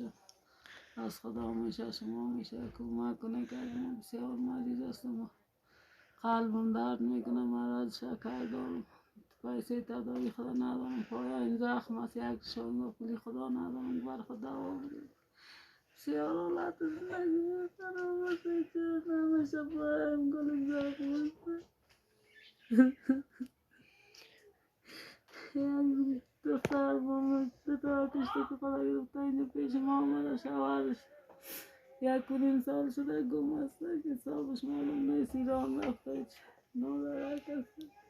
باشه. از خدا میشه، شما میشه، کمک کنه که ما بسیار مریض هستم، قلبم درد میکنه، مرض شکر دارم، پیسه تداوی خدا ندارم، پایا این زخم است، یک شایم پولی خدا ندارم بر خدا دوا بدید. بسیار حالت زندگی خراب است، چه نمیشه پایم گل زخم است. یک دختر با دو تا کشته که خدا گرفته اینجا پیش ما آمده، شوهرش 1.5 سال شده گم است که حسابش معلوم نیست، ایران رفته، هیچ نادرک است.